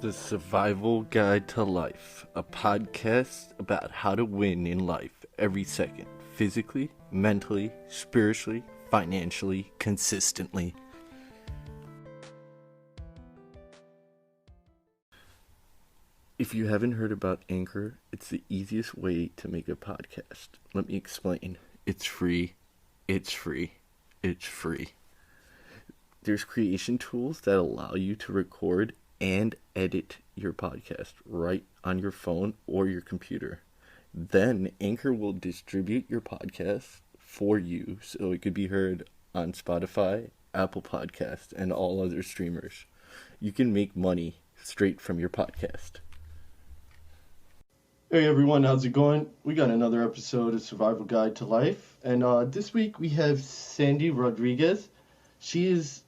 The Survival Guide to Life, a podcast about how to win in life every second, physically, mentally, spiritually, financially, consistently. If you haven't heard about Anchor, it's the easiest way to make a podcast. Let me explain. It's free. It's free. It's free. There's creation tools that allow you to record and edit your podcast right on your phone or your computer. Then Anchor will distribute your podcast for you so it could be heard on Spotify, Apple Podcasts, and all other streamers. You can make money straight from your podcast. Hey everyone, how's it going? We got another episode of Survival Guide to Life, and this week we have Sandy Rodriguez. She is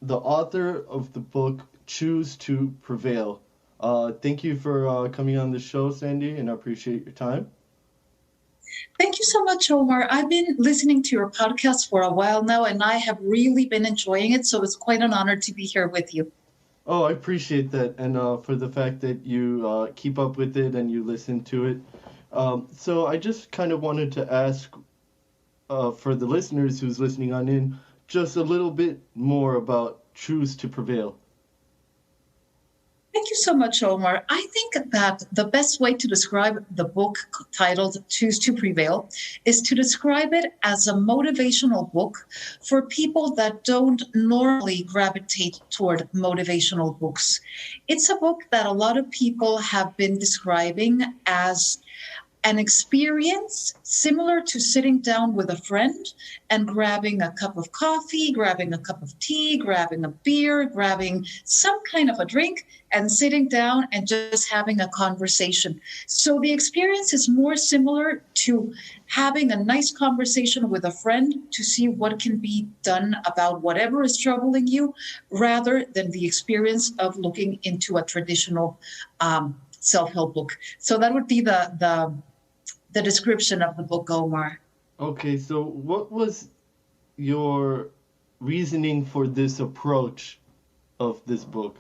the author of the book Choose to Prevail. Thank you for coming on the show, Sandy, and I appreciate your time. Thank you so much, Omar. I've been listening to your podcast for a while now, and I have really been enjoying it, so it's quite an honor to be here with you. Oh, I appreciate that, and for the fact that you keep up with it and you listen to it. So I just kind of wanted to ask for the listeners who's listening on in, just a little bit more about Choose to Prevail. Thank you so much, Omar. I think that the best way to describe the book titled Choose to Prevail is to describe it as a motivational book for people that don't normally gravitate toward motivational books. It's a book that a lot of people have been describing as an experience similar to sitting down with a friend and grabbing a cup of coffee, grabbing a cup of tea, grabbing a beer, grabbing some kind of a drink, and sitting down and just having a conversation. So the experience is more similar to having a nice conversation with a friend to see what can be done about whatever is troubling you, rather than the experience of looking into a traditional self-help book. So that would be the description of the book, Omar. Okay, so what was your reasoning for this approach of this book?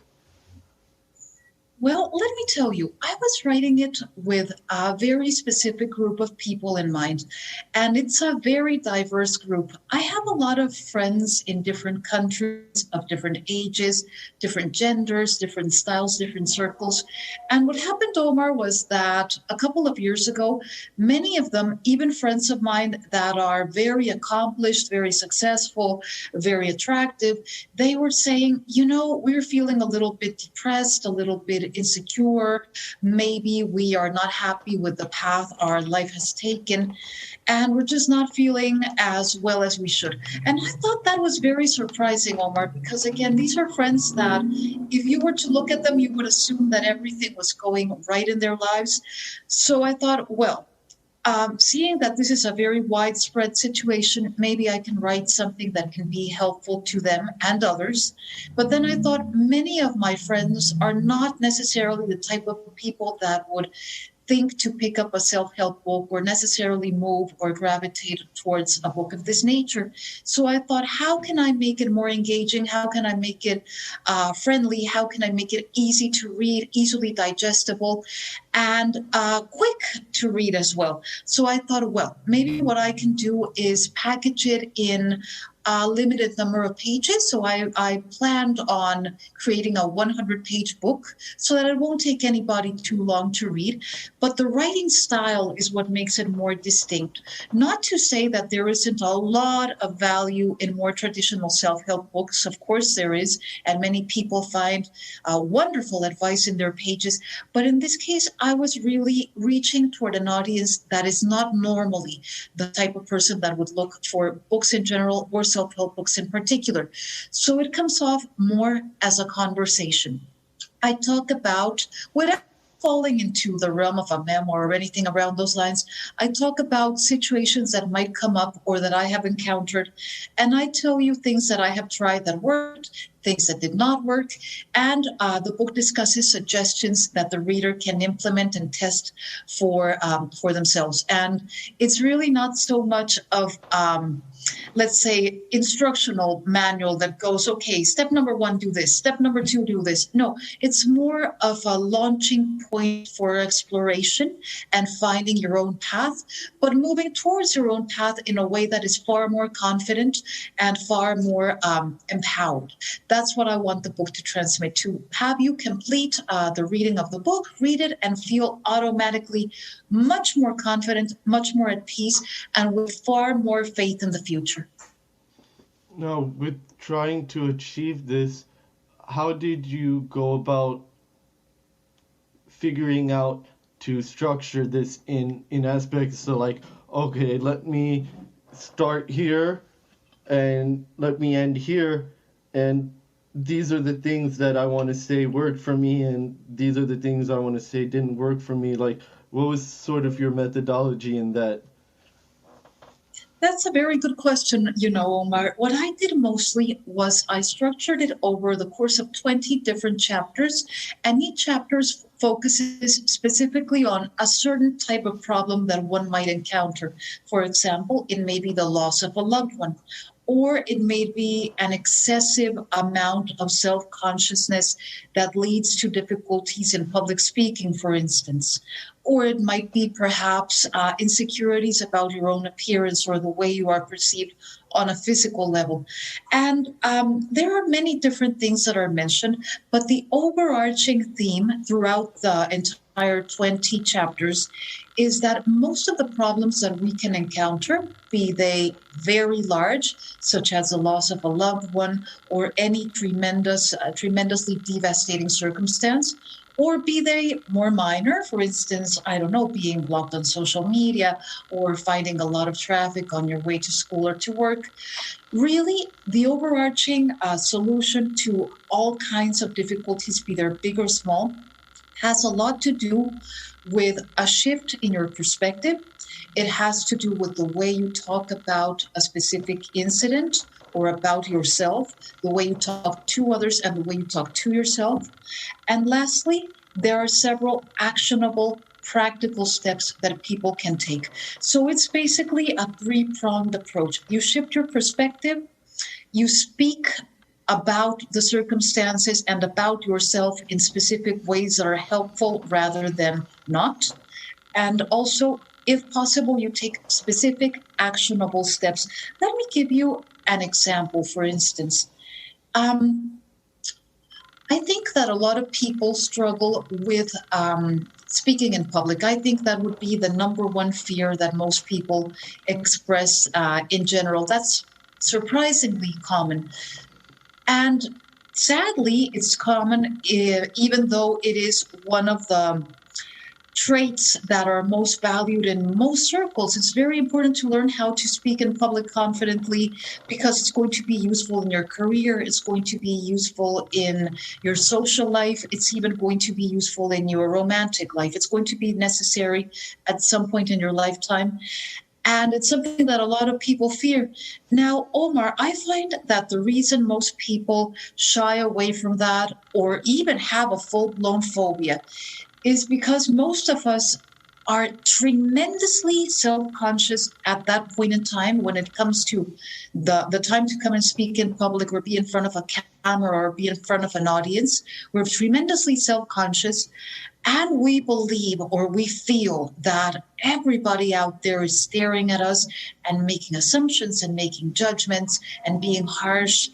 Well, let me tell you, I was writing it with a very specific group of people in mind, and it's a very diverse group. I have a lot of friends in different countries of different ages, different genders, different styles, different circles. And what happened, Omar, was that a couple of years ago, many of them, even friends of mine that are very accomplished, very successful, very attractive, they were saying, we're feeling a little bit depressed, a little bit insecure. Maybe we are not happy with the path our life has taken, and we're just not feeling as well as we should. And I thought that was very surprising, Omar, because again, these are friends that if you were to look at them, you would assume that everything was going right in their lives. So I thought, well, seeing that this is a very widespread situation, maybe I can write something that can be helpful to them and others. But then I thought many of my friends are not necessarily the type of people that would think to pick up a self-help book or necessarily move or gravitate towards a book of this nature. So I thought, how can I make it more engaging? How can I make it friendly? How can I make it easy to read, easily digestible, and quick to read as well? So I thought, well, maybe what I can do is package it in a limited number of pages. So I planned on creating a 100-page book so that it won't take anybody too long to read. But the writing style is what makes it more distinct. Not to say that there isn't a lot of value in more traditional self-help books. Of course there is, and many people find wonderful advice in their pages. But in this case, I was really reaching toward an audience that is not normally the type of person that would look for books in general or self-help books in particular. So it comes off more as a conversation. I talk about without falling into the realm of a memoir or anything around those lines. I talk about situations that might come up or that I have encountered, and I tell you things that I have tried that worked, things that did not work, and the book discusses suggestions that the reader can implement and test for themselves. And it's really not so much of let's say, instructional manual that goes, okay, step number one, do this, step number two, do this. No, it's more of a launching point for exploration and finding your own path, but moving towards your own path in a way that is far more confident and far more empowered. That's what I want the book to transmit, to have you complete the reading of the book, read it, and feel automatically much more confident, much more at peace, and with far more faith in the future. Now, with trying to achieve this, how did you go about figuring out to structure this in aspects? So like, okay, let me start here and let me end here, and these are the things that I want to say worked for me, and these are the things I want to say didn't work for me. Like, what was sort of your methodology in that? That's a very good question, Omar. What I did mostly was I structured it over the course of 20 different chapters, and each chapter focuses specifically on a certain type of problem that one might encounter. For example, it may be the loss of a loved one, or it may be an excessive amount of self-consciousness that leads to difficulties in public speaking, for instance. Or it might be perhaps insecurities about your own appearance or the way you are perceived on a physical level. And there are many different things that are mentioned, but the overarching theme throughout the entire 20 chapters is that most of the problems that we can encounter, be they very large, such as the loss of a loved one or any tremendously devastating circumstance, or be they more minor, for instance, I don't know, being blocked on social media or finding a lot of traffic on your way to school or to work. Really, the overarching solution to all kinds of difficulties, be they big or small, has a lot to do with a shift in your perspective. It has to do with the way you talk about a specific incident or about yourself, the way you talk to others and the way you talk to yourself. And lastly, there are several actionable practical steps that people can take. So it's basically a three-pronged approach. You shift your perspective, you speak about the circumstances and about yourself in specific ways that are helpful rather than not. And also, if possible, you take specific actionable steps. Let me give you an example, for instance. I think that a lot of people struggle with speaking in public. I think that would be the number one fear that most people express in general. That's surprisingly common. And sadly, it's common, even though it is one of the traits that are most valued in most circles. It's very important to learn how to speak in public confidently because it's going to be useful in your career. It's going to be useful in your social life. It's even going to be useful in your romantic life. It's going to be necessary at some point in your lifetime. And it's something that a lot of people fear. Now, Omar, I find that the reason most people shy away from that or even have a full-blown phobia is because most of us are tremendously self-conscious at that point in time when it comes to the time to come and speak in public or be in front of a camera or be in front of an audience. We're tremendously self-conscious, and we believe or we feel that everybody out there is staring at us and making assumptions and making judgments and being harsh.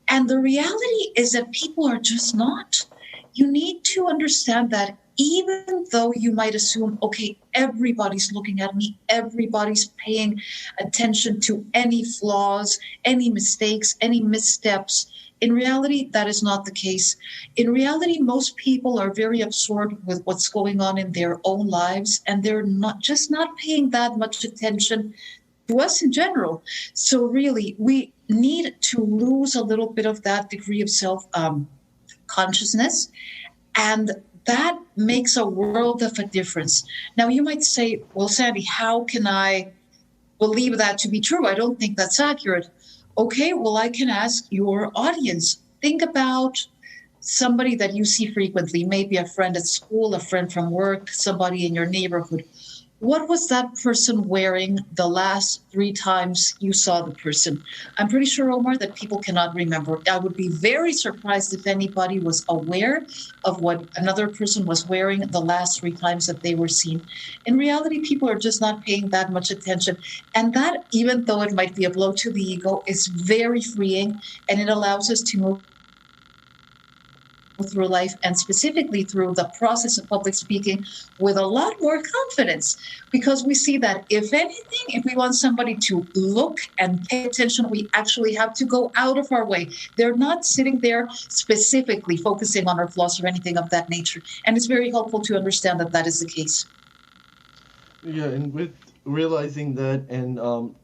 And the reality is that people are just not. You need to understand that even though you might assume, okay, everybody's looking at me, everybody's paying attention to any flaws, any mistakes, any missteps, in reality, that is not the case. In reality, most people are very absorbed with what's going on in their own lives, and they're not paying that much attention to us in general. So really, we need to lose a little bit of that degree of self-consciousness, and that makes a world of a difference. Now, you might say, well, Sandy, how can I believe that to be true? I don't think that's accurate. Okay, well, I can ask your audience. Think about somebody that you see frequently, maybe a friend at school, a friend from work, somebody in your neighborhood. what was that person wearing the last 3 times you saw the person? I'm pretty sure, Omar, that people cannot remember. I would be very surprised if anybody was aware of what another person was wearing the last 3 times that they were seen. In reality, people are just not paying that much attention. And that, even though it might be a blow to the ego, is very freeing, and it allows us to move through life, and specifically through the process of public speaking, with a lot more confidence, because we see that if anything, if we want somebody to look and pay attention, we actually have to go out of our way. They're not sitting there specifically focusing on our flaws or anything of that nature, and it's very helpful to understand that that is the case. Yeah, and with realizing that and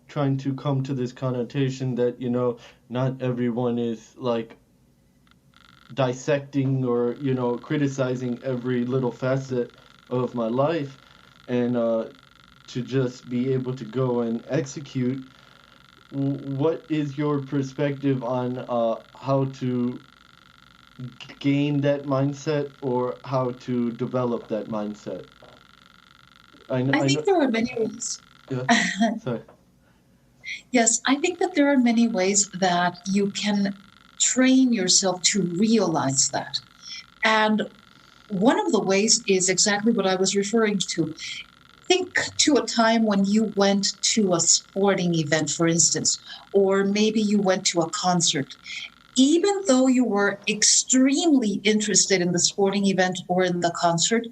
trying to come to this connotation that, not everyone is like dissecting or, criticizing every little facet of my life, and to just be able to go and execute. What is your perspective on how to gain that mindset, or how to develop that mindset? I think there are many ways. Yeah, sorry. Yes, I think that there are many ways that you can train yourself to realize that. And one of the ways is exactly what I was referring to. Think to a time when you went to a sporting event, for instance, or maybe you went to a concert. Even though you were extremely interested in the sporting event or in the concert,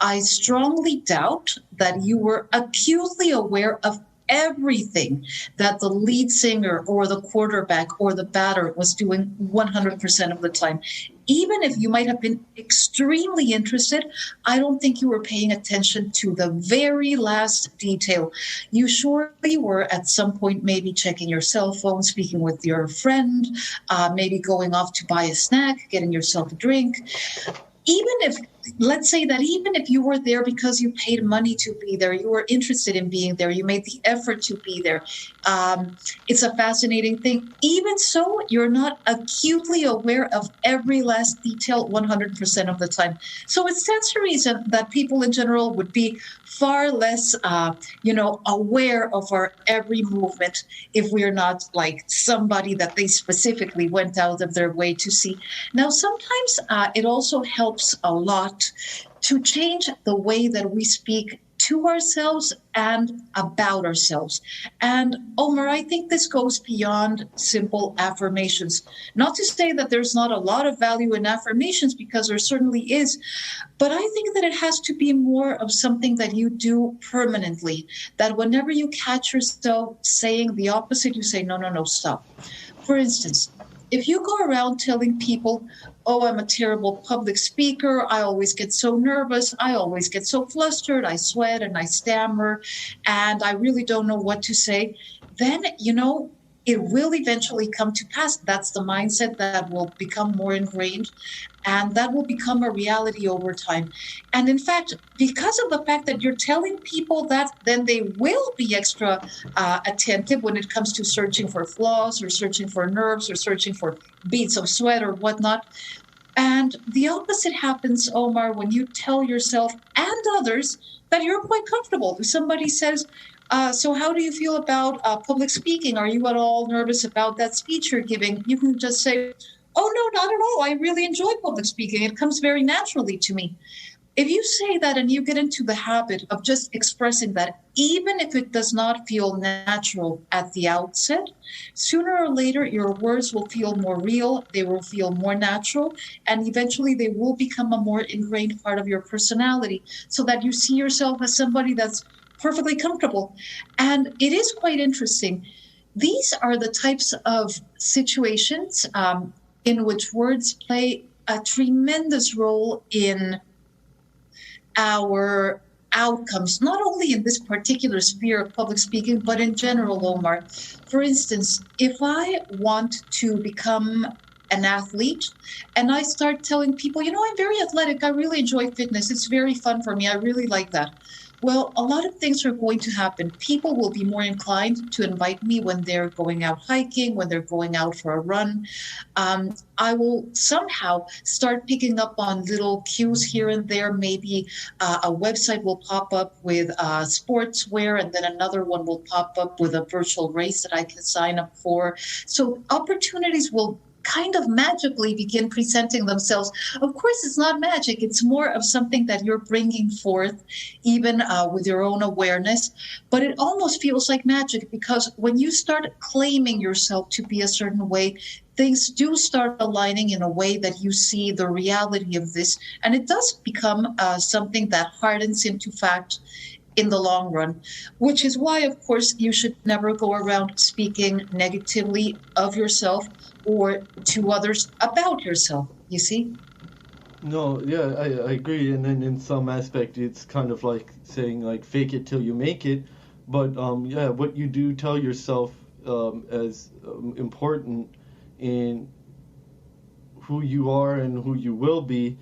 I strongly doubt that you were acutely aware of everything that the lead singer or the quarterback or the batter was doing 100% of the time. Even if you might have been extremely interested, I don't think you were paying attention to the very last detail. You surely were at some point maybe checking your cell phone, speaking with your friend, maybe going off to buy a snack, getting yourself a drink. Even if, let's say that even if you were there because you paid money to be there, you were interested in being there, you made the effort to be there. It's a fascinating thing. Even so, you're not acutely aware of every last detail 100% of the time. So it stands to reason that people in general would be far less, aware of our every movement if we're not like somebody that they specifically went out of their way to see. Now, sometimes it also helps a lot to change the way that we speak to ourselves and about ourselves. And Omar, I think this goes beyond simple affirmations. Not to say that there's not a lot of value in affirmations, because there certainly is, but I think that it has to be more of something that you do permanently, that whenever you catch yourself saying the opposite, you say, no, no, no, stop. For instance, if you go around telling people, oh, I'm a terrible public speaker, I always get so nervous, I always get so flustered, I sweat and I stammer, and I really don't know what to say, then, it will eventually come to pass. That's the mindset that will become more ingrained, and that will become a reality over time. And in fact, because of the fact that you're telling people that, then they will be extra attentive when it comes to searching for flaws or searching for nerves or searching for beads of sweat or whatnot. And the opposite happens, Omar, when you tell yourself and others that you're quite comfortable. If somebody says, so how do you feel about public speaking? Are you at all nervous about that speech you're giving? You can just say, oh, no, not at all. I really enjoy public speaking. It comes very naturally to me. If you say that and you get into the habit of just expressing that, even if it does not feel natural at the outset, sooner or later your words will feel more real, they will feel more natural, and eventually they will become a more ingrained part of your personality, so that you see yourself as somebody that's perfectly comfortable. And it is quite interesting. These are the types of situations in which words play a tremendous role in our outcomes, not only in this particular sphere of public speaking, but in general, Omar. For instance, if I want to become an athlete and I start telling people, I'm very athletic, I really enjoy fitness, it's very fun for me, I really like that. Well, a lot of things are going to happen. People will be more inclined to invite me when they're going out hiking, when they're going out for a run. I will somehow start picking up on little cues here and there. Maybe a website will pop up with sportswear, and then another one will pop up with a virtual race that I can sign up for. So opportunities will kind of magically begin presenting themselves. Of course, it's not magic. It's more of something that you're bringing forth, even with your own awareness. But it almost feels like magic because when you start claiming yourself to be a certain way, things do start aligning in a way that you see the reality of this. And it does become something that hardens into fact in the long run, which is why, of course, you should never go around speaking negatively of yourself or to others about yourself, you see? No, yeah, I agree. And then in some aspect, it's kind of like saying like fake it till you make it. But yeah, what you do tell yourself as important in who you are and who you will be.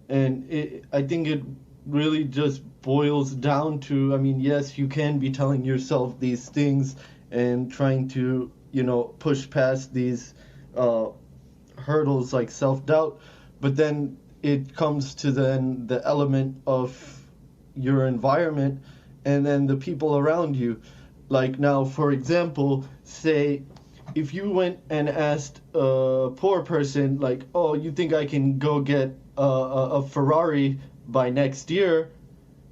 And I think it really just boils down to, I mean, yes, you can be telling yourself these things and trying to, push past these hurdles like self-doubt, but then it comes to then the element of your environment and then the people around you. Like now, for example, say if you went and asked a poor person, like, oh, you think I can go get a Ferrari by next year?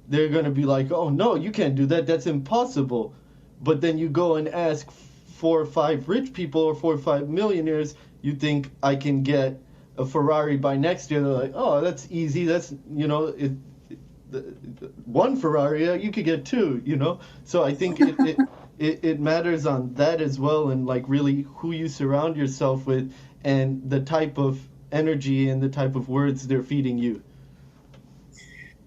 They're going to be like, oh, no, you can't do that. That's impossible. But then you go and ask 4 or 5 rich people or 4 or 5 millionaires, you think I can get a Ferrari by next year? They're like, oh, that's easy. That's, one Ferrari, you could get two. So I think it matters on that as well, and like really who you surround yourself with and the type of energy and the type of words they're feeding you.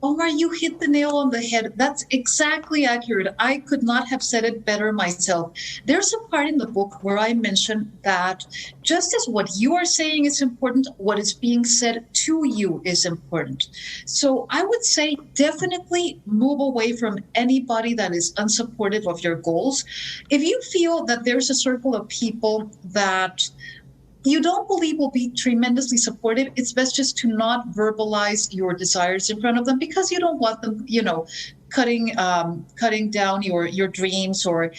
Omar, you hit the nail on the head. That's exactly accurate. I could not have said it better myself. There's a part in the book where I mention that just as what you are saying is important, what is being said to you is important. So I would say definitely move away from anybody that is unsupportive of your goals. If you feel that there's a circle of people that you don't believe will be tremendously supportive, it's best just to not verbalize your desires in front of them because you don't want them, cutting down your dreams or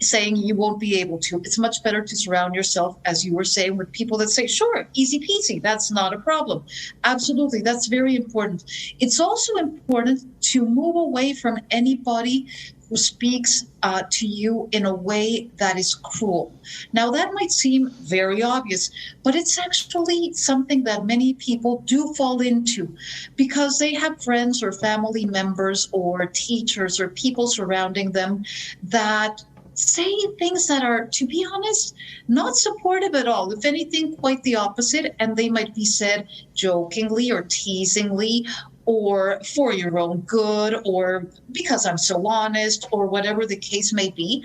saying you won't be able to. It's much better to surround yourself, as you were saying, with people that say, sure, easy peasy, that's not a problem. Absolutely, that's very important. It's also important to move away from anybody who speaks to you in a way that is cruel. Now, that might seem very obvious, but it's actually something that many people do fall into because they have friends or family members or teachers or people surrounding them that say things that are, to be honest, not supportive at all. If anything, quite the opposite. And they might be said jokingly or teasingly or for your own good, or because I'm so honest, or whatever the case may be.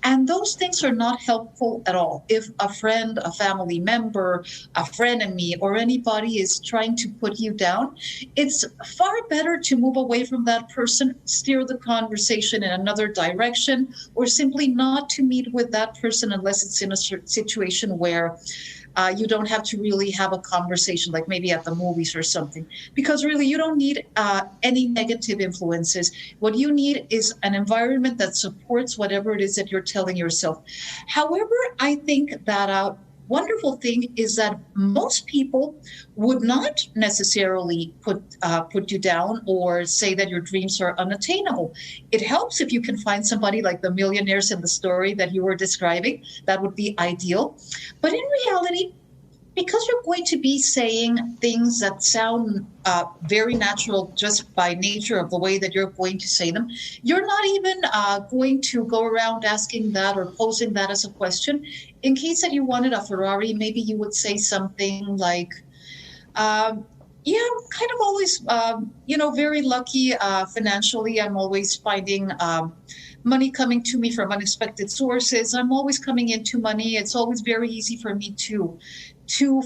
And those things are not helpful at all. If a friend, a family member, a frenemy, or anybody is trying to put you down, it's far better to move away from that person, steer the conversation in another direction, or simply not to meet with that person unless it's in a situation where you don't have to really have a conversation, like maybe at the movies or something, because really you don't need any negative influences. What you need is an environment that supports whatever it is that you're telling yourself. However, I think that a wonderful thing is that most people would not necessarily put you down or say that your dreams are unattainable. It helps if you can find somebody like the millionaires in the story that you were describing. That would be ideal. But in reality, because you're going to be saying things that sound very natural just by nature of the way that you're going to say them, you're not even going to go around asking that or posing that as a question. In case that you wanted a Ferrari, maybe you would say something like, yeah, I'm kind of always, very lucky financially. I'm always finding money coming to me from unexpected sources. I'm always coming into money. It's always very easy for me to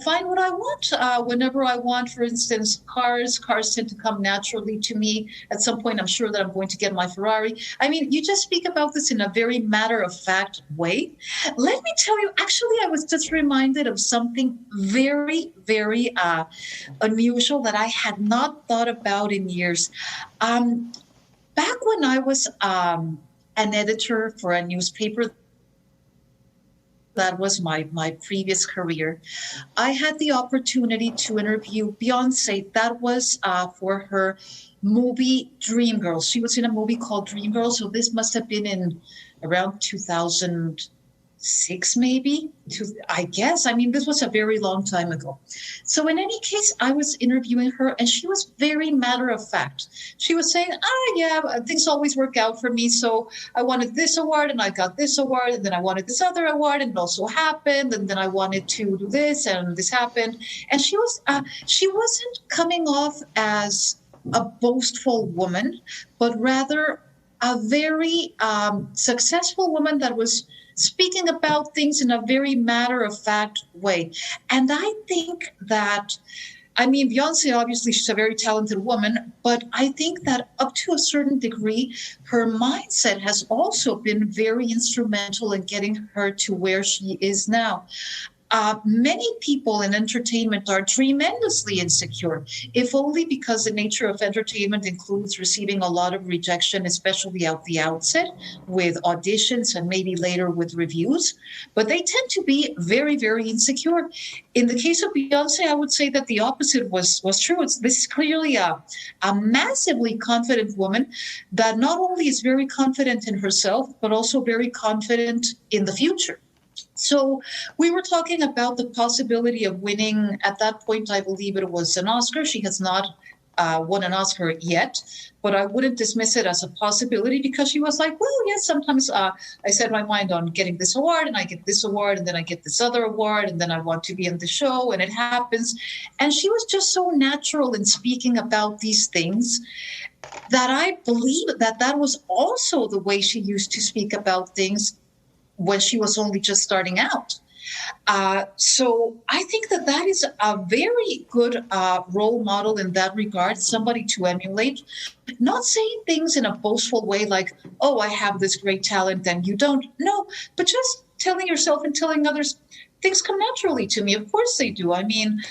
find what I want whenever I want. For instance, cars tend to come naturally to me. At some point, I'm sure that I'm going to get my Ferrari. I mean, you just speak about this in a very matter-of-fact way. Let me tell you, actually, I was just reminded of something very, very unusual that I had not thought about in years. Back when I was an editor for a newspaper, that was my previous career, I had the opportunity to interview Beyonce. That was for her movie Dreamgirls. She was in a movie called Dreamgirls. So this must have been in around 2006, maybe, I guess. I mean, this was a very long time ago. So in any case, I was interviewing her, and she was very matter of fact. She was saying, yeah, things always work out for me. So I wanted this award, and I got this award, and then I wanted this other award, and it also happened, and then I wanted to do this, and this happened. And she wasn't coming off as a boastful woman, but rather a very successful woman that was speaking about things in a very matter-of-fact way. And I think that, I mean, Beyonce, obviously, she's a very talented woman, but I think that up to a certain degree, her mindset has also been very instrumental in getting her to where she is now. Many people in entertainment are tremendously insecure, if only because the nature of entertainment includes receiving a lot of rejection, especially at the outset with auditions and maybe later with reviews. But they tend to be very, very insecure. In the case of Beyonce, I would say that the opposite was true. This is clearly a massively confident woman that not only is very confident in herself, but also very confident in the future. So we were talking about the possibility of winning. At that point, I believe it was an Oscar. She has not won an Oscar yet, but I wouldn't dismiss it as a possibility because she was like, well, yes, sometimes I set my mind on getting this award and I get this award and then I get this other award and then I want to be in the show and it happens. And she was just so natural in speaking about these things that I believe that was also the way she used to speak about things when she was only just starting out. So I think that is a very good role model in that regard, somebody to emulate, not saying things in a boastful way like, oh, I have this great talent and you don't. No, but just telling yourself and telling others, things come naturally to me. Of course they do. I mean,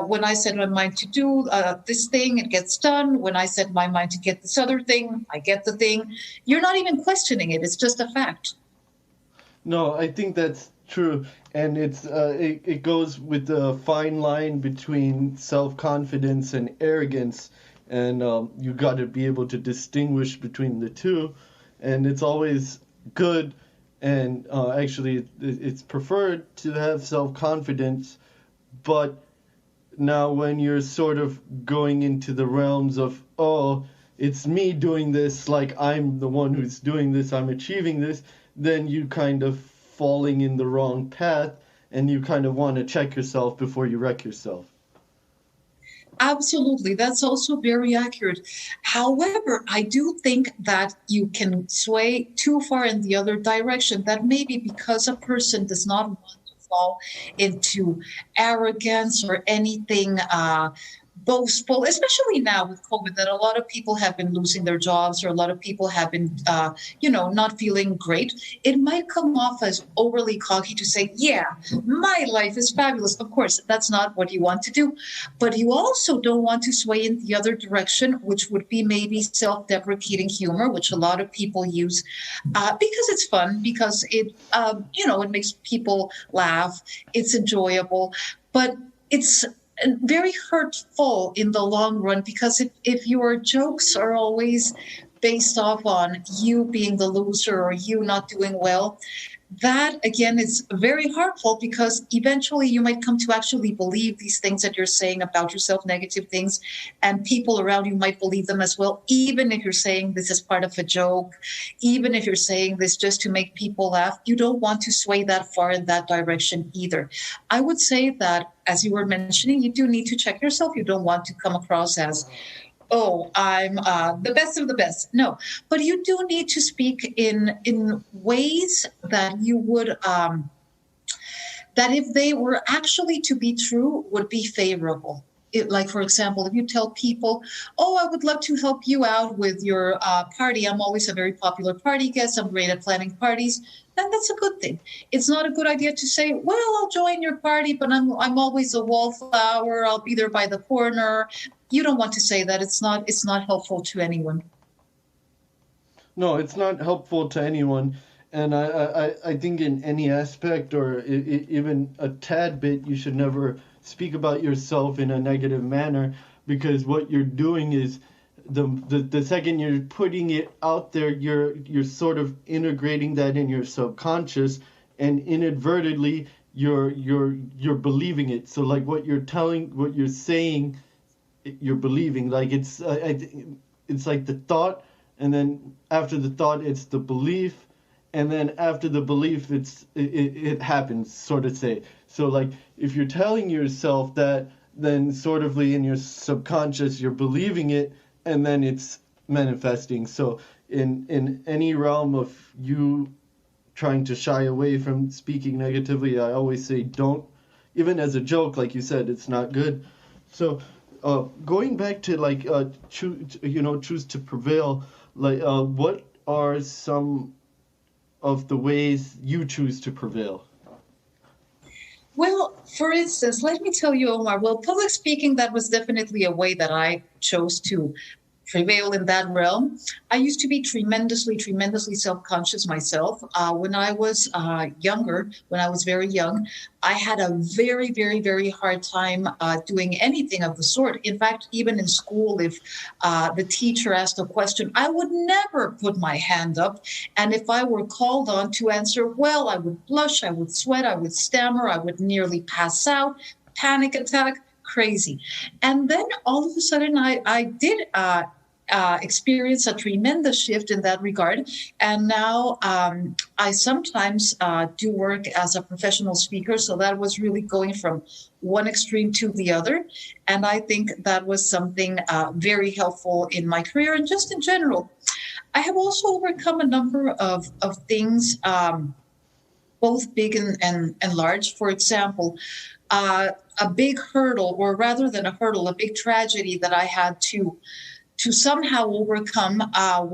when I set my mind to do this thing, it gets done. When I set my mind to get this other thing, I get the thing. You're not even questioning it. It's just a fact. No, I think that's true, and it goes with the fine line between self-confidence and arrogance, and you got to be able to distinguish between the two, and it's always good, and actually it's preferred to have self-confidence, but now when you're sort of going into the realms of, oh, it's me doing this, like I'm the one who's doing this, I'm achieving this, then you kind of falling in the wrong path and you kind of want to check yourself before you wreck yourself. Absolutely. That's also very accurate. However, I do think that you can sway too far in the other direction. That maybe because a person does not want to fall into arrogance or anything boastful, especially now with COVID, that a lot of people have been losing their jobs or a lot of people have been, not feeling great. It might come off as overly cocky to say, yeah, my life is fabulous. Of course, that's not what you want to do. But you also don't want to sway in the other direction, which would be maybe self-deprecating humor, which a lot of people use because it's fun, because it makes people laugh. It's enjoyable. But it's very hurtful in the long run, because if your jokes are always based off on you being the loser or you not doing well, that again is very hurtful, because eventually you might come to actually believe these things that you're saying about yourself, negative things, and people around you might believe them as well, even if you're saying this as part of a joke, even if you're saying this just to make people laugh. You don't want to sway that far in that direction either. I would say that, as you were mentioning, you do need to check yourself. You don't want to come across as oh, I'm the best of the best. No, but you do need to speak in ways that you would that if they were actually to be true, would be favorable. Like, for example, if you tell people, oh, I would love to help you out with your party. I'm always a very popular party guest. I'm great at planning parties. Then that's a good thing. It's not a good idea to say, well, I'll join your party, but I'm always a wallflower. I'll be there by the corner. You don't want to say that. It's not helpful to anyone. No, it's not helpful to anyone. And I think in any aspect or even a tad bit, you should never speak about yourself in a negative manner, because what you're doing is the second you're putting it out there, you're sort of integrating that in your subconscious, and inadvertently you're believing it. So like what you're saying, you're believing. Like it's like the thought, and then after the thought it's the belief, and then after the belief it happens, sort of say. So like if you're telling yourself that, then sort of in your subconscious you're believing it, and then it's manifesting. So in any realm of you trying to shy away from speaking negatively, I always say don't. Even as a joke, like you said, it's not good. So going back to like choose to prevail, like what are some of the ways you choose to prevail? Well, for instance, let me tell you, Omar, well, public speaking, that was definitely a way that I chose to prevail in that realm. I used to be tremendously self-conscious myself. When I was younger, when I was very young, I had a very hard time doing anything of the sort. In fact, even in school, if the teacher asked a question, I would never put my hand up. And if I were called on to answer, well, I would blush, I would sweat, I would stammer, I would nearly pass out, panic attack, crazy. And then all of a sudden, I did experience a tremendous shift in that regard. And now I sometimes do work as a professional speaker. So that was really going from one extreme to the other. And I think that was something very helpful in my career and just in general. I have also overcome a number of things, both big and large. For example, a big hurdle, or rather than a hurdle, a big tragedy that I had to somehow overcome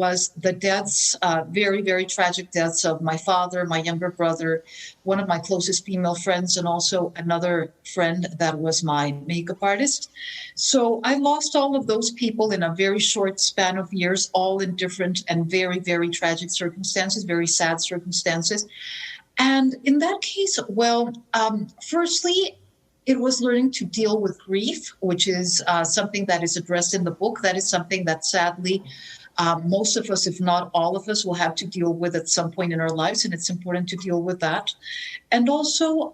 was the deaths, very tragic deaths of my father, my younger brother, one of my closest female friends, and also another friend that was my makeup artist. So I lost all of those people in a very short span of years, all in different and very tragic circumstances, very sad circumstances. And in that case, well, firstly, it was learning to deal with grief, which is something that is addressed in the book. That is something that sadly most of us, if not all of us, will have to deal with at some point in our lives. And it's important to deal with that. And also,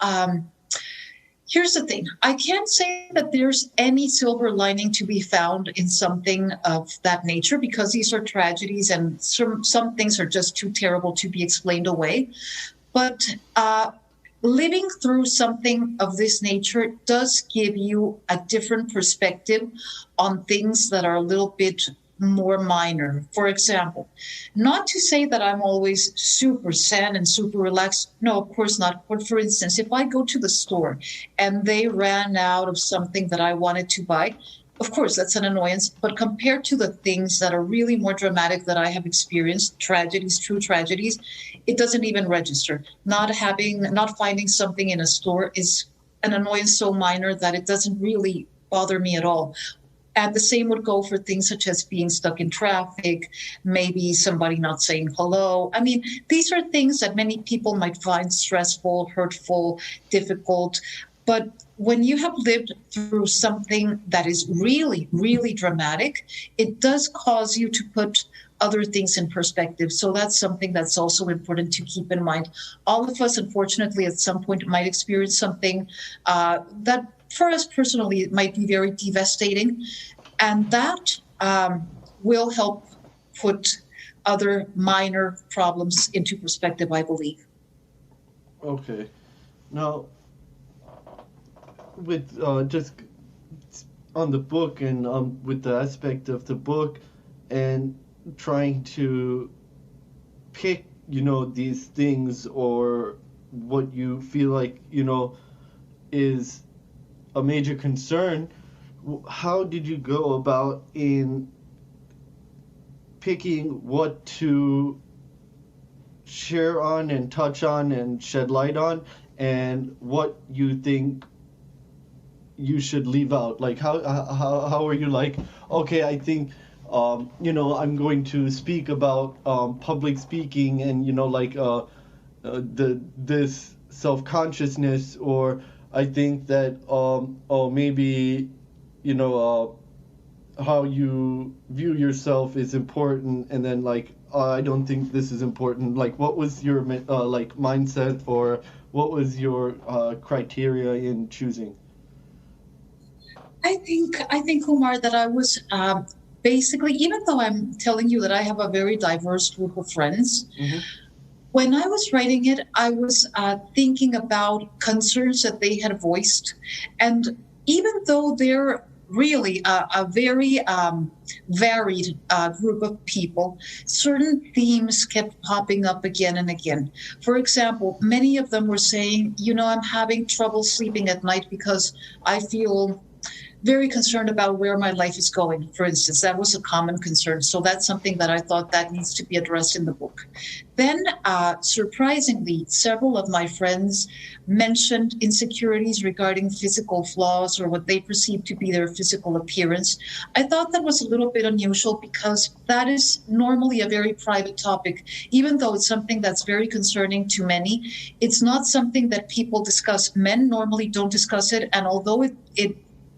here's the thing. I can't say that there's any silver lining to be found in something of that nature, because these are tragedies and some things are just too terrible to be explained away. But living through something of this nature does give you a different perspective on things that are a little bit more minor. For example, not to say that I'm always super zen and super relaxed. No, of course not. But for instance, if I go to the store and they ran out of something that I wanted to buy, of course, that's an annoyance. But compared to the things that are really more dramatic that I have experienced, tragedies, true tragedies, it doesn't even register. Not finding something in a store is an annoyance so minor that it doesn't really bother me at all. And the same would go for things such as being stuck in traffic, maybe somebody not saying hello. I mean, these are things that many people might find stressful, hurtful, difficult. But when you have lived through something that is really dramatic, it does cause you to put other things in perspective. So that's something that's also important to keep in mind. All of us, unfortunately, at some point might experience something that for us personally, it might be very devastating. And that will help put other minor problems into perspective, I believe. Okay. Now, with just on the book and with the aspect of the book and trying to pick, these things or what you feel like, is a major concern. How did you go about in picking what to share on and touch on and shed light on, and what you think you should leave out? Like how are you like, okay, I think I'm going to speak about public speaking and this self-consciousness, or I think that maybe how you view yourself is important, and then I don't think this is important. Like, what was your mindset, or what was your criteria in choosing? I think, Umar, that I was basically, even though I'm telling you that I have a very diverse group of friends, Mm-hmm. when I was writing it, I was thinking about concerns that they had voiced. And even though they're really a very varied group of people, certain themes kept popping up again and again. For example, many of them were saying, I'm having trouble sleeping at night because I feel very concerned about where my life is going, for instance. That was a common concern. So that's something that I thought that needs to be addressed in the book. Then, surprisingly, several of my friends mentioned insecurities regarding physical flaws or what they perceive to be their physical appearance. I thought that was a little bit unusual because that is normally a very private topic. Even though it's something that's very concerning to many, it's not something that people discuss. Men normally don't discuss it. And although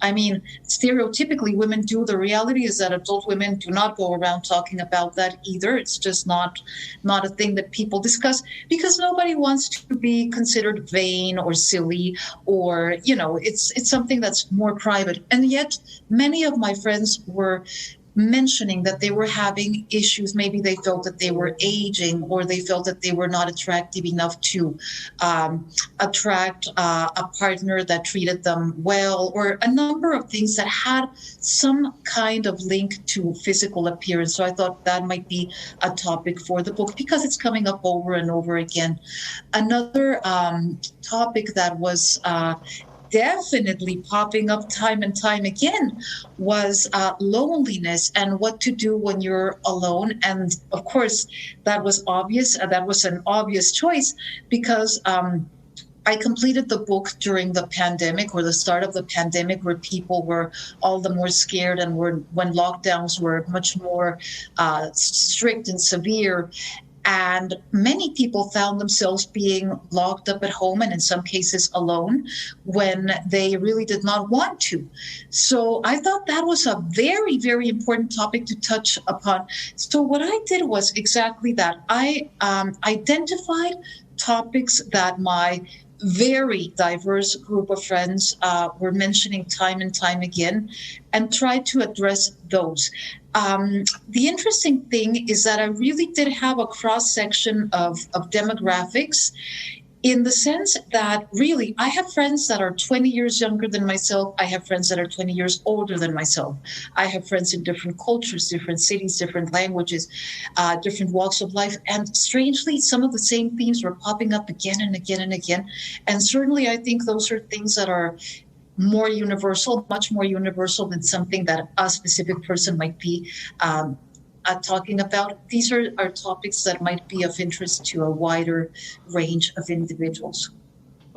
stereotypically women do, the reality is that adult women do not go around talking about that either. It's just not a thing that people discuss because nobody wants to be considered vain or silly, or it's something that's more private. And yet many of my friends were mentioning that they were having issues. Maybe they felt that they were aging, or they felt that they were not attractive enough to attract a partner that treated them well, or a number of things that had some kind of link to physical appearance. So I thought that might be a topic for the book because it's coming up over and over again. Another topic that was definitely popping up time and time again was loneliness and what to do when you're alone. And of course, that was obvious. That was an obvious choice because I completed the book during the pandemic, or the start of the pandemic, where people were all the more scared and when lockdowns were much more strict and severe. And many people found themselves being locked up at home, and in some cases alone, when they really did not want to. So I thought that was a very, very important topic to touch upon. So what I did was exactly that. I identified topics that my very diverse group of friends were mentioning time and time again, and tried to address those. The interesting thing is that I really did have a cross section of demographics, in the sense that really I have friends that are 20 years younger than myself. I have friends that are 20 years older than myself. I have friends in different cultures, different cities, different languages, different walks of life. And strangely, some of the same themes were popping up again and again and again. And certainly I think those are things that are more universal, much more universal than something that a specific person might be talking about. These are topics that might be of interest to a wider range of individuals.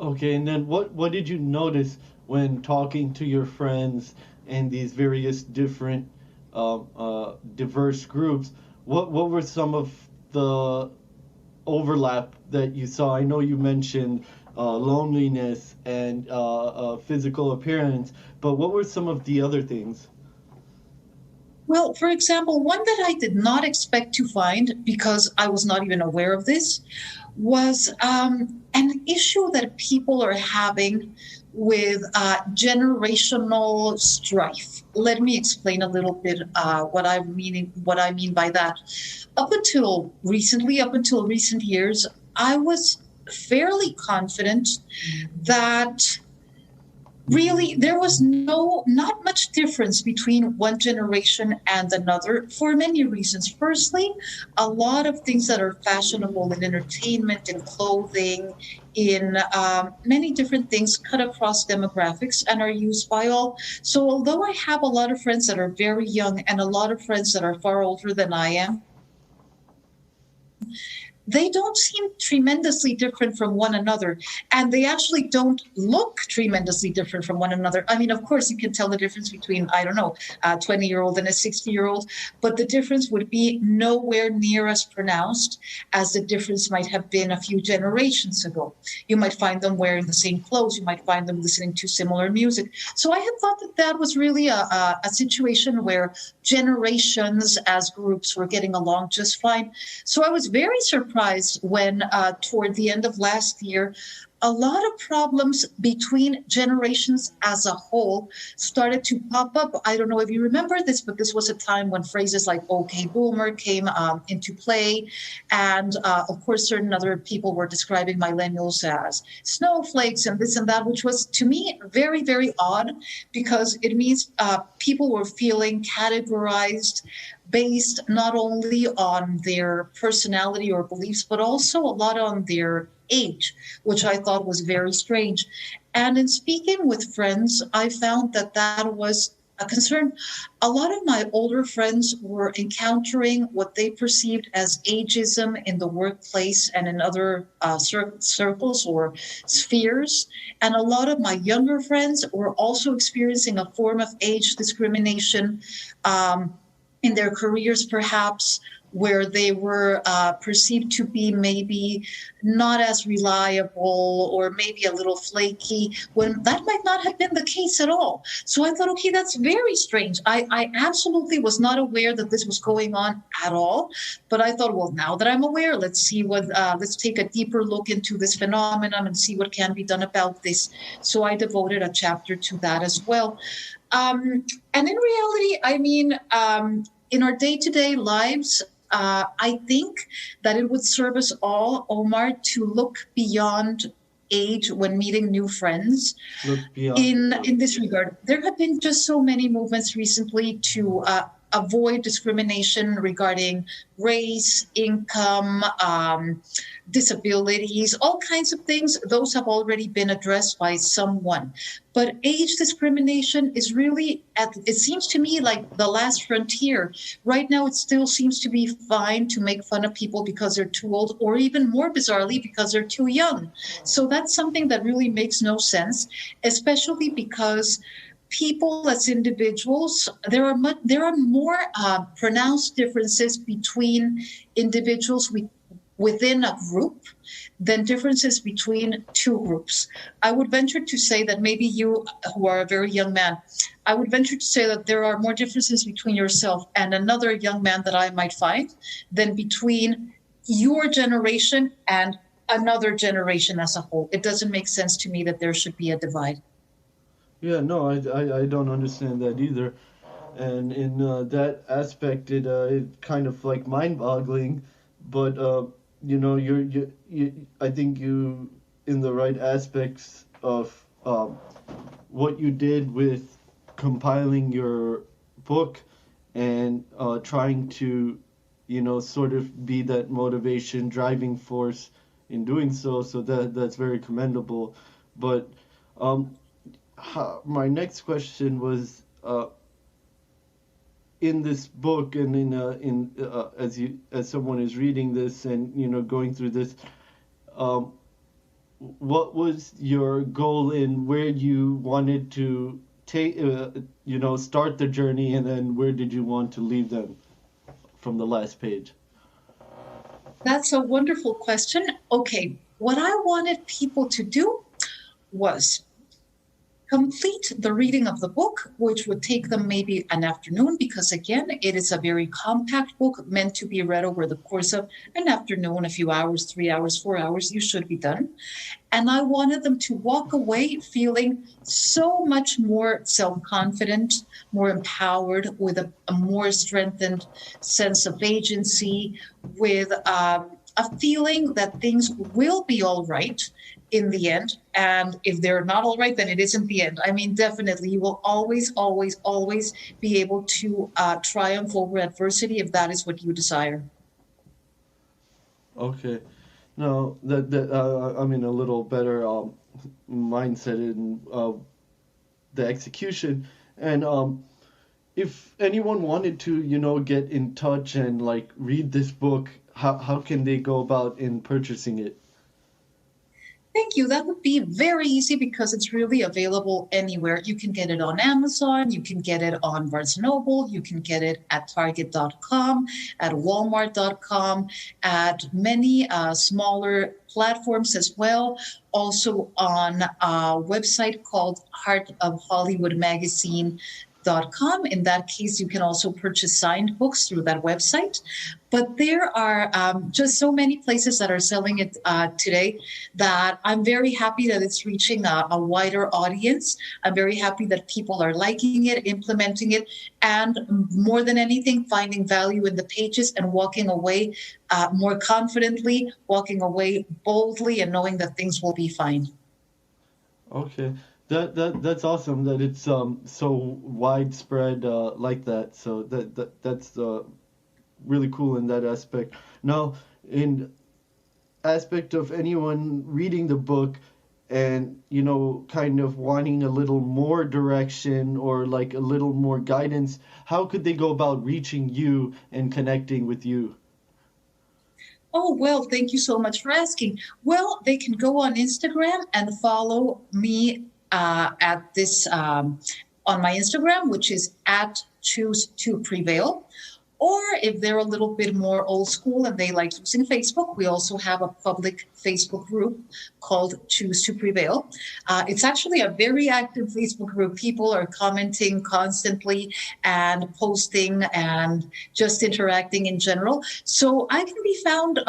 Okay, and then what did you notice when talking to your friends and these various different diverse groups? What were some of the overlap that you saw? I know you mentioned loneliness and physical appearance, but what were some of the other things? Well, for example, one that I did not expect to find, because I was not even aware of this, was an issue that people are having with generational strife. Let me explain a little bit what I mean by that. Up until recent years, I was fairly confident that Really, there was not much difference between one generation and another for many reasons. Firstly, a lot of things that are fashionable in entertainment, in clothing, in many different things cut across demographics and are used by all. So, although I have a lot of friends that are very young and a lot of friends that are far older than I am, they don't seem tremendously different from one another. And they actually don't look tremendously different from one another. I mean, of course, you can tell the difference between, I don't know, a 20-year-old and a 60-year-old, but the difference would be nowhere near as pronounced as the difference might have been a few generations ago. You might find them wearing the same clothes. You might find them listening to similar music. So I had thought that that was really a situation where generations as groups were getting along just fine. So I was very surprised when toward the end of last year, a lot of problems between generations as a whole started to pop up. I don't know if you remember this, but this was a time when phrases like "okay, boomer" came into play. And of course, certain other people were describing millennials as snowflakes and this and that, which was to me very, very odd because it means people were feeling categorized based not only on their personality or beliefs, but also a lot on their age, which I thought was very strange. And in speaking with friends, I found that that was a concern. A lot of my older friends were encountering what they perceived as ageism in the workplace and in other circles or spheres. And a lot of my younger friends were also experiencing a form of age discrimination in their careers, perhaps, where they were perceived to be maybe not as reliable or maybe a little flaky, when that might not have been the case at all. So I thought, okay, that's very strange. I absolutely was not aware that this was going on at all. But I thought, well, now that I'm aware, let's take a deeper look into this phenomenon and see what can be done about this. So I devoted a chapter to that as well. And in reality, I mean, in our day-to-day lives, I think that it would serve us all, Omar, to look beyond age when meeting new friends. In this regard, there have been just so many movements recently to avoid discrimination regarding race, income, disabilities, all kinds of things. Those have already been addressed by someone. But age discrimination is really, it seems to me, like the last frontier. Right now, it still seems to be fine to make fun of people because they're too old, or even more bizarrely, because they're too young. So that's something that really makes no sense, especially because people as individuals, there are more pronounced differences between individuals within a group than differences between two groups. I would venture to say that maybe you, who are a very young man, I would venture to say that there are more differences between yourself and another young man that I might find than between your generation and another generation as a whole. It doesn't make sense to me that there should be a divide. Yeah, no, I don't understand that either. And in that aspect, it kind of like mind-boggling. But I think you in the right aspects of what you did with compiling your book and trying to, sort of be that motivation, driving force in doing so. So that's very commendable. But my next question was, in this book and as someone is reading this and going through this, what was your goal in where you wanted to take start the journey, and then where did you want to leave them from the last page? That's a wonderful question. Okay, what I wanted people to do was complete the reading of the book, which would take them maybe an afternoon, because again, it is a very compact book meant to be read over the course of an afternoon, a few hours, 3 hours, 4 hours, you should be done. And I wanted them to walk away feeling so much more self-confident, more empowered, with a more strengthened sense of agency, with a feeling that things will be all right, in the end. And if they're not all right, then it isn't the end. I mean, definitely, you will always, always, always be able to triumph over adversity if that is what you desire. Okay. No, I'm in a little better mindset in the execution. And if anyone wanted to, get in touch and like read this book, how can they go about in purchasing it? Thank you. That would be very easy because it's really available anywhere. You can get it on Amazon, you can get it on Barnes Noble, you can get it at Target.com, at Walmart.com, at many smaller platforms as well. Also on a website called Heart of Hollywood Magazine.com. In that case, you can also purchase signed books through that website. But there are just so many places that are selling it today that I'm very happy that it's reaching a wider audience. I'm very happy that people are liking it, implementing it, and more than anything, finding value in the pages and walking away more confidently, walking away boldly, and knowing that things will be fine. Okay. That's awesome that it's so widespread like that. So that's really cool in that aspect. Now, in aspect of anyone reading the book and kind of wanting a little more direction or like a little more guidance, how could they go about reaching you and connecting with you? Oh, well, thank you so much for asking. Well, they can go on Instagram and follow me at this on my Instagram, which is at choose to prevail. Or if they're a little bit more old school and they like using Facebook, we also have a public Facebook group called Choose to Prevail. It's actually a very active Facebook group. People are commenting constantly and posting and just interacting in general. So I can be found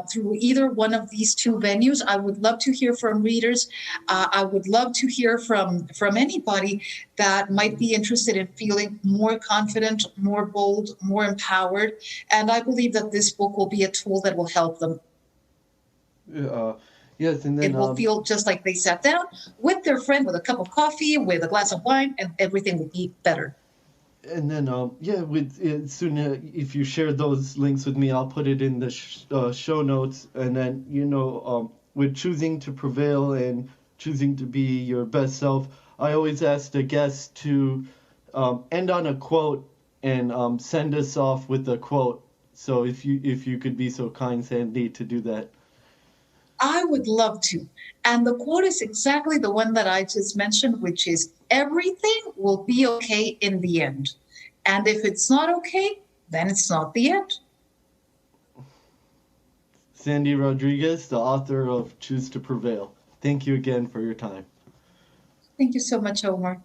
through either one of these two venues. I would love to hear from readers. I would love to hear from anybody that might be interested in feeling more confident, more bold, more empowered. And I believe that this book will be a tool that will help them. Yes, and It then will feel just like they sat down with their friend with a cup of coffee, with a glass of wine, and everything will be better. and then yeah, with soon if you share those links with me, I'll put it in the show notes. And then with choosing to prevail and choosing to be your best self, I always ask the guests to end on a quote and send us off with a quote. So if you could be so kind, Sandy, to do that. I would love to. And the quote is exactly the one that I just mentioned, which is everything will be okay in the end. And if it's not okay, then it's not the end. Sandy Rodriguez, the author of Choose to Prevail. Thank you again for your time. Thank you so much, Omar.